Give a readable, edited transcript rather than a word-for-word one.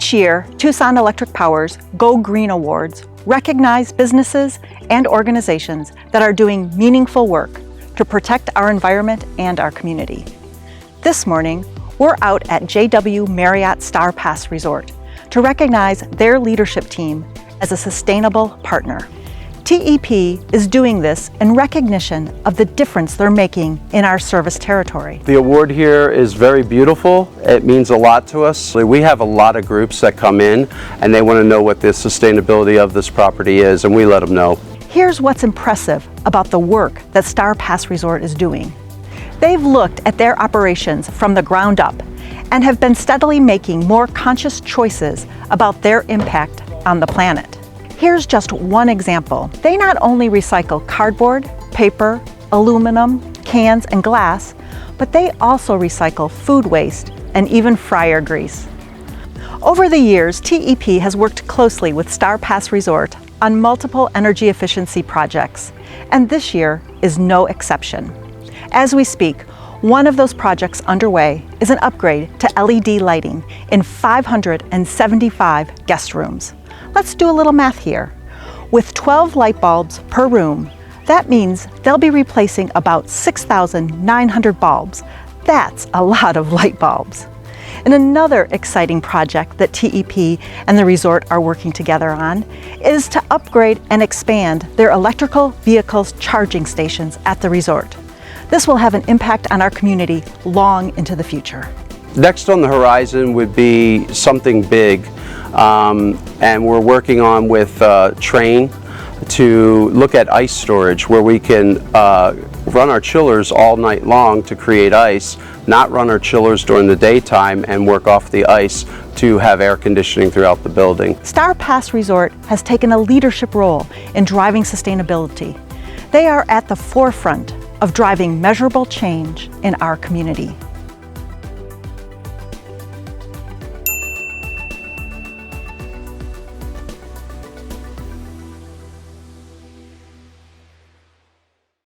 Each year, Tucson Electric Power's Go Green Awards recognize businesses and organizations that are doing meaningful work to protect our environment and our community. This morning, we're out at JW Marriott Starr Pass Resort to recognize their leadership team as a sustainable partner. TEP is doing this in recognition of the difference they're making in our service territory. The award here is very beautiful. It means a lot to us. We have a lot of groups that come in and they want to know what the sustainability of this property is, and we let them know. Here's what's impressive about the work that Starr Pass Resort is doing. They've looked at their operations from the ground up and have been steadily making more conscious choices about their impact on the planet. Here's just one example. They not only recycle cardboard, paper, aluminum, cans, and glass, but they also recycle food waste and even fryer grease. Over the years, TEP has worked closely with Starr Pass Resort on multiple energy efficiency projects, and this year is no exception. As we speak, one of those projects underway is an upgrade to LED lighting in 575 guest rooms. Let's do a little math here. With 12 light bulbs per room, that means they'll be replacing about 6,900 bulbs. That's a lot of light bulbs. And another exciting project that TEP and the resort are working together on is to upgrade and expand their electrical vehicles charging stations at the resort. This will have an impact on our community long into the future. Next on the horizon would be something big, and we're working on with Train to look at ice storage, where we can run our chillers all night long to create ice, not run our chillers during the daytime and work off the ice to have air conditioning throughout the building. Starr Pass Resort has taken a leadership role in driving sustainability. They are at the forefront of driving measurable change in our community.